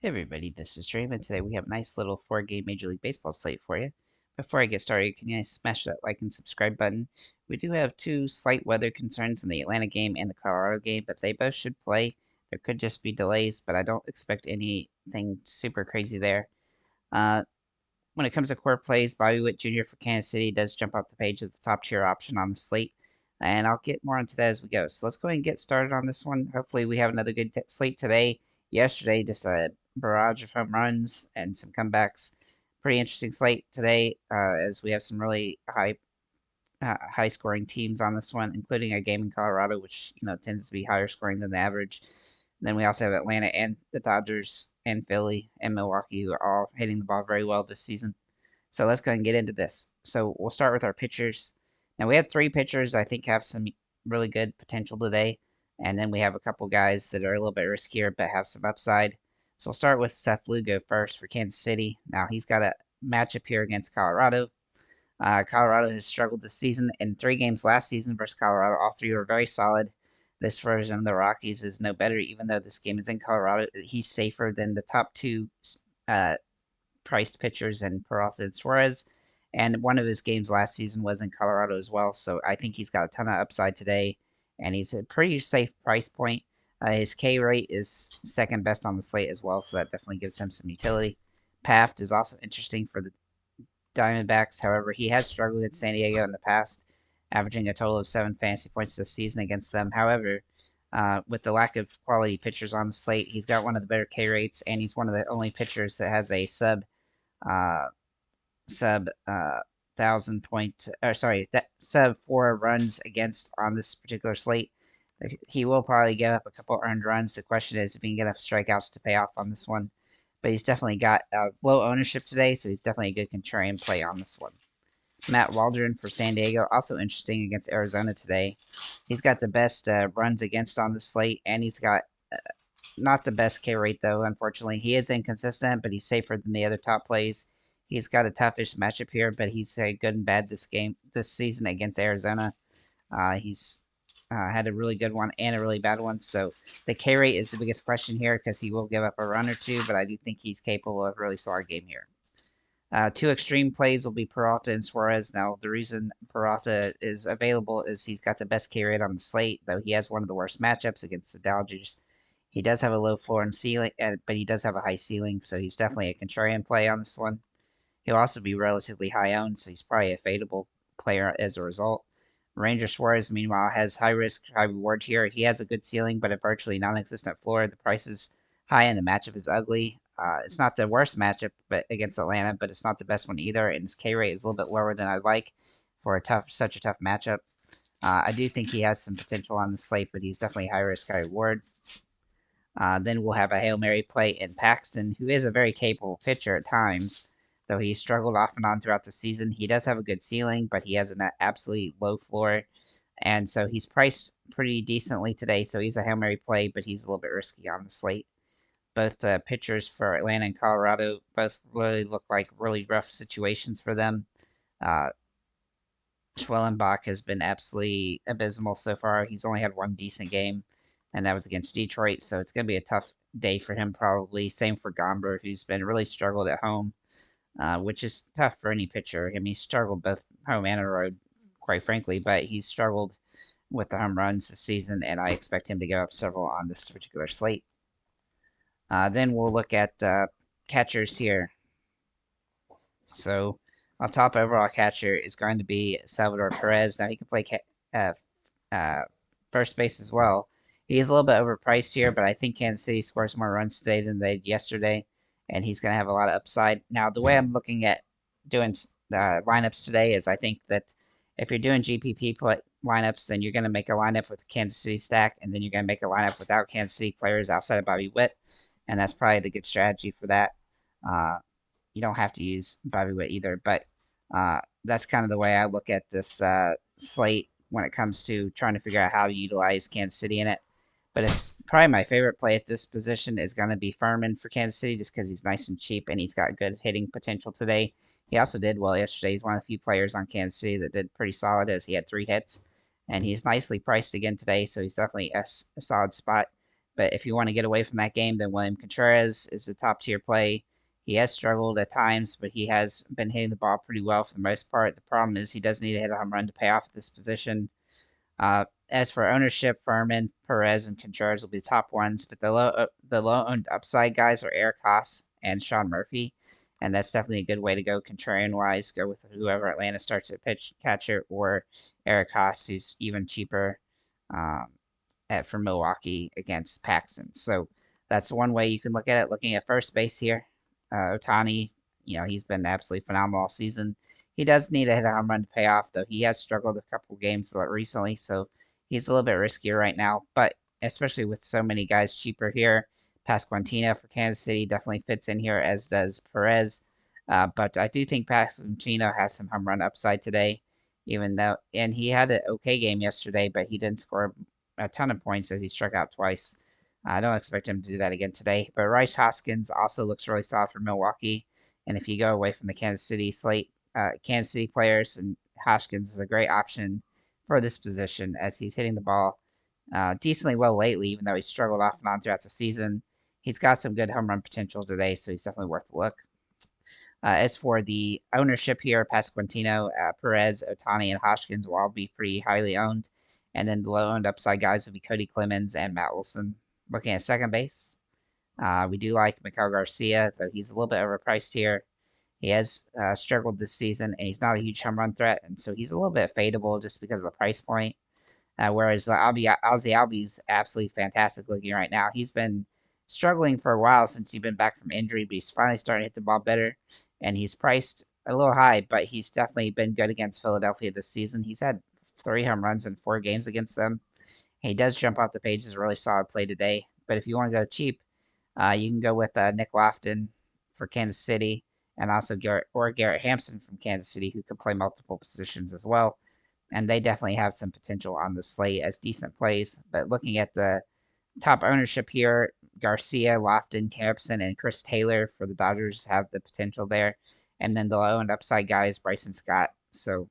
Hey everybody, this is Dream, and today we have a nice little 4-game Major League Baseball slate for you. Before I get started, can you guys smash that like and subscribe button? We do have two slight weather concerns in the Atlanta game and the Colorado game, but they both should play. There could just be delays, but I don't expect anything super crazy there. Uh, when it comes to core plays, Bobby Witt Jr. for Kansas City does jump off the page as the top tier option on the slate, and I'll get more into that as we go. So let's go ahead and get started on this one. Hopefully we have another good slate today. Yesterday, just a barrage of home runs and some comebacks. Pretty interesting slate today, as we have some really high scoring teams on this one, including a game in Colorado, which tends to be higher scoring than the average. Then we also have Atlanta and the Dodgers and Philly and Milwaukee, who are all hitting the ball very well this season. So let's go ahead and get into this. So we'll start with our pitchers. Now we have three pitchers I think have some really good potential today. And then we have a couple guys that are a little bit riskier but have some upside. So we'll start with Seth Lugo first for Kansas City. Now he's got a matchup here against Colorado. Colorado has struggled this season. In 3 games last season versus Colorado, all three were very solid. This version of the Rockies is no better, even though this game is in Colorado. He's safer than the top two priced pitchers in Peralta and Suarez. And one of his games last season was in Colorado as well. So I think he's got a ton of upside today. And he's a pretty safe price point. His K rate is second best on the slate as well. So that definitely gives him some utility. Paft is also interesting for the Diamondbacks. However, he has struggled at San Diego in the past, averaging a total of 7 fantasy points this season against them. However, with the lack of quality pitchers on the slate, he's got one of the better K rates, and he's one of the only pitchers that has a sub 1,000 point, or sorry, that sub 4 runs against on this particular slate. He will probably give up a couple earned runs. The question is if he can get enough strikeouts to pay off on this one. But he's definitely got low ownership today, so he's definitely a good contrarian play on this one. Matt Waldron for San Diego, also interesting against Arizona today. He's got the best runs against on the slate, and he's got not the best K rate, though, unfortunately. He is inconsistent, but he's safer than the other top plays. He's got a toughish matchup here, but he's good and bad this season against Arizona. He's had a really good one and a really bad one. So the K rate is the biggest question here because he will give up a run or two, but I do think he's capable of a really solid game here. Two extreme plays will be Peralta and Suarez. Now, the reason Peralta is available is he's got the best K rate on the slate, though he has one of the worst matchups against the Dodgers. He does have a low floor and ceiling, but he does have a high ceiling, so he's definitely a contrarian play on this one. He'll also be relatively high owned, so he's probably a fadeable player as a result. Ranger Suarez, meanwhile, has high risk, high reward here. He has a good ceiling, but a virtually non-existent floor. The price is high and the matchup is ugly. It's not the worst matchup against Atlanta, but it's not the best one either, and his K rate is a little bit lower than I'd like for such a tough matchup. I do think he has some potential on the slate, but he's definitely high risk, high reward. Then we'll have a Hail Mary play in Paxton, who is a very capable pitcher at times, though he struggled off and on throughout the season. He does have a good ceiling, but he has an absolutely low floor, and so he's priced pretty decently today, so he's a Hail Mary play, but he's a little bit risky on the slate. Both pitchers for Atlanta and Colorado both really look like really rough situations for them. Schwellenbach has been absolutely abysmal so far. He's only had one decent game, and that was against Detroit, so it's going to be a tough day for him probably. Same for Gomber, who's been really struggled at home, which is tough for any pitcher. I mean, he's struggled both home and on the road, quite frankly, but he's struggled with the home runs this season, and I expect him to go up several on this particular slate. Then we'll look at catchers here. So our top overall catcher is going to be Salvador Perez. Now he can play first base as well. He's a little bit overpriced here, but I think Kansas City scores more runs today than they did yesterday, and he's going to have a lot of upside. Now, the way I'm looking at doing lineups today is I think that if you're doing GPP lineups, then you're going to make a lineup with the Kansas City stack, and then you're going to make a lineup without Kansas City players outside of Bobby Witt, and that's probably the good strategy for that. You don't have to use Bobby Witt either, but that's kind of the way I look at this slate when it comes to trying to figure out how to utilize Kansas City in it. But probably my favorite play at this position is going to be Furman for Kansas City just because he's nice and cheap and he's got good hitting potential today. He also did well yesterday. He's one of the few players on Kansas City that did pretty solid as he had 3 hits. And he's nicely priced again today, so he's definitely a solid spot. But if you want to get away from that game, then William Contreras is the top tier play. He has struggled at times, but he has been hitting the ball pretty well for the most part. The problem is he does need to hit a home run to pay off this position. As for ownership, Furman, Perez, and Contreras will be the top ones, but the low owned upside guys are Eric Haas and Sean Murphy, and that's definitely a good way to go contrarian wise. Go with whoever Atlanta starts at pitch catcher or Eric Haas, who's even cheaper um, for Milwaukee against Paxton. So that's one way you can look at it. Looking at first base here, Otani, he's been absolutely phenomenal all season. He does need to hit a home run to pay off, though. He has struggled a couple games recently, so he's a little bit riskier right now. But especially with so many guys cheaper here, Pasquantino for Kansas City definitely fits in here, as does Perez. But I do think Pasquantino has some home run upside today, and he had an okay game yesterday, but he didn't score a ton of points as he struck out twice. I don't expect him to do that again today. But Rice Hoskins also looks really solid for Milwaukee. And if you go away from the Kansas City slate, Kansas City players, and Hoskins is a great option for this position as he's hitting the ball decently well lately, even though he struggled off and on throughout the season. He's got some good home run potential today, so he's definitely worth a look. As for the ownership here, Pasquantino, Perez, Otani, and Hoskins will all be pretty highly owned. And then the low owned upside guys will be Cody Clemens and Matt Wilson. Looking at second base, we do like Miguel Garcia, though he's a little bit overpriced here. He has struggled this season, and he's not a huge home run threat, and so he's a little bit fadeable just because of the price point. Whereas Ozzy Albies absolutely fantastic looking right now. He's been struggling for a while since he's been back from injury, but he's finally starting to hit the ball better, and he's priced a little high, but he's definitely been good against Philadelphia this season. He's had 3 home runs in 4 games against them. He does jump off the page as a really solid play today, but if you want to go cheap, you can go with Nick Lofton for Kansas City, and also Garrett Hampson from Kansas City, who can play multiple positions as well. And they definitely have some potential on the slate as decent plays. But looking at the top ownership here, Garcia, Lofton, Campson, and Chris Taylor for the Dodgers have the potential there. And then the low and upside guys, Bryson Scott. So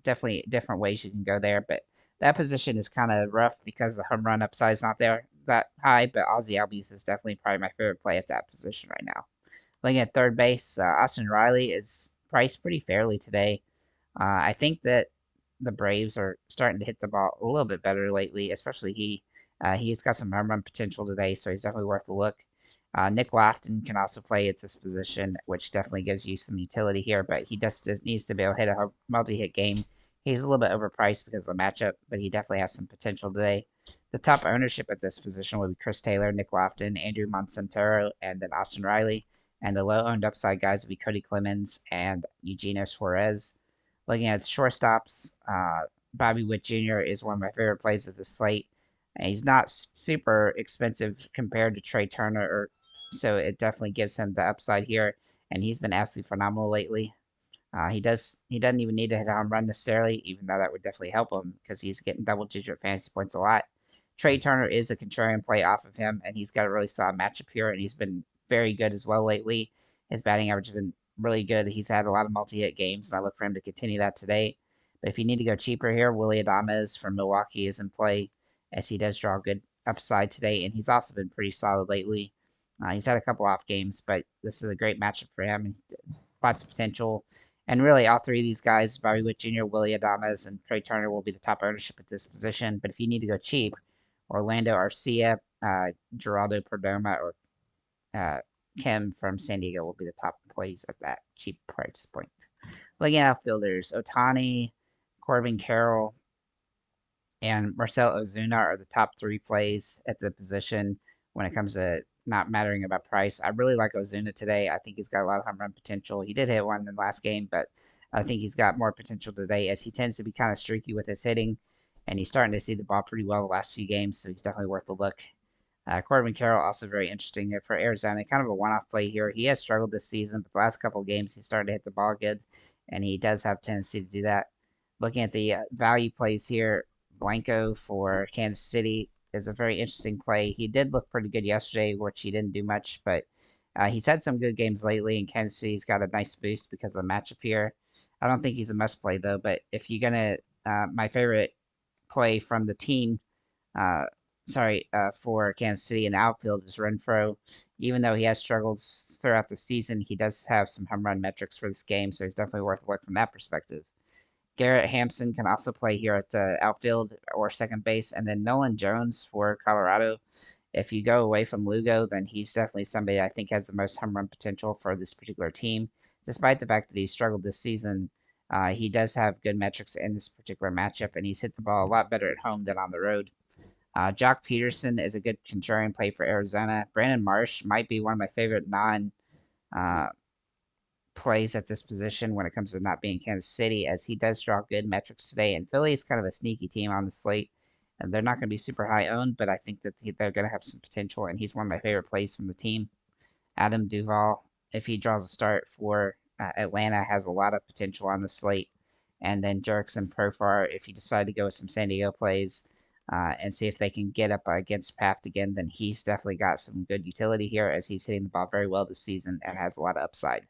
definitely different ways you can go there. But that position is kind of rough because the home run upside is not there that high. But Ozzy Albies is definitely probably my favorite play at that position right now. Looking at third base, Austin Riley is priced pretty fairly today. I think that the Braves are starting to hit the ball a little bit better lately, especially he's got some home run potential today, so he's definitely worth a look. Nick Lofton can also play at this position, which definitely gives you some utility here, but he just needs to be able to hit a multi-hit game. He's a little bit overpriced because of the matchup, but he definitely has some potential today. The top ownership at this position will be Chris Taylor, Nick Lofton, Andrew Monsanto, and then Austin Riley. And the low-owned upside guys will be Cody Clemens and Eugenio Suarez. Looking at the shortstops, Bobby Witt Jr. is one of my favorite plays of the slate. And he's not super expensive compared to Trey Turner, so it definitely gives him the upside here. And he's been absolutely phenomenal lately. He doesn't even need to hit a home run necessarily, even though that would definitely help him because he's getting double-digit fantasy points a lot. Trey Turner is a contrarian play off of him, and he's got a really solid matchup here, and he's been very good as well lately. His batting average has been really good. He's had a lot of multi-hit games, and I look for him to continue that today. But if you need to go cheaper here, Willy Adames from Milwaukee is in play, as he does draw good upside today, and he's also been pretty solid lately. He's had a couple off games, but this is a great matchup for him, and lots of potential. And really, all 3 of these guys, Bobby Witt Jr., Willy Adames, and Trey Turner, will be the top ownership at this position. But if you need to go cheap, Orlando Arcia, Geraldo Perdomo, or Kim from San Diego will be the top plays at that cheap price point. Looking at outfielders, Otani, Corbin Carroll, and Marcell Ozuna are the top 3 plays at the position when it comes to not mattering about price. I really like Ozuna today. I think he's got a lot of home run potential. He did hit one in the last game, but I think he's got more potential today as he tends to be kind of streaky with his hitting, and he's starting to see the ball pretty well the last few games, so he's definitely worth a look. Corbin Carroll, also very interesting for Arizona. Kind of a one-off play here. He has struggled this season, but the last couple of games he's started to hit the ball good, and he does have a tendency to do that. Looking at the value plays here, Blanco for Kansas City is a very interesting play. He did look pretty good yesterday, which he didn't do much, but he's had some good games lately, and Kansas City's got a nice boost because of the matchup here. I don't think he's a must play, though, but if you're going to, my favorite play from the team for Kansas City in the outfield is Renfroe. Even though he has struggled throughout the season, he does have some home run metrics for this game, so he's definitely worth a look from that perspective. Garrett Hampson can also play here at the outfield or second base, and then Nolan Jones for Colorado. If you go away from Lugo, then he's definitely somebody I think has the most home run potential for this particular team. Despite the fact that he struggled this season, he does have good metrics in this particular matchup, and he's hit the ball a lot better at home than on the road. Jock Peterson is a good contrarian play for Arizona. Brandon Marsh might be one of my favorite non uh, plays at this position when it comes to not being Kansas City, as he does draw good metrics today. And Philly is kind of a sneaky team on the slate, and they're not going to be super high owned, but I think that they're going to have some potential, and he's one of my favorite plays from the team. Adam Duvall, if he draws a start for Atlanta, has a lot of potential on the slate. And then Jerkson Profar, if you decide to go with some San Diego plays and see if they can get up against Paft again, then he's definitely got some good utility here as he's hitting the ball very well this season and has a lot of upside.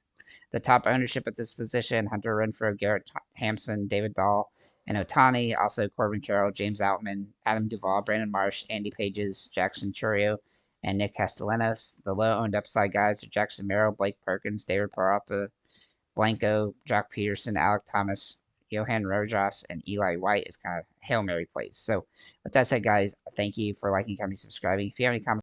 The top ownership at this position: Hunter Renfroe, Garrett Hampson, David Dahl, and Otani. Also Corbin Carroll, James Outman, Adam Duvall, Brandon Marsh, Andy Pages, Jackson Churio, and Nick Castellanos. The low owned upside guys are Jackson Merrill, Blake Perkins, David Peralta, Blanco, Jock Peterson, Alec Thomas, Johan Rojas, and Eli White is kind of Hail Mary plays. So, with that said, guys, thank you for liking, commenting, subscribing. If you have any comments,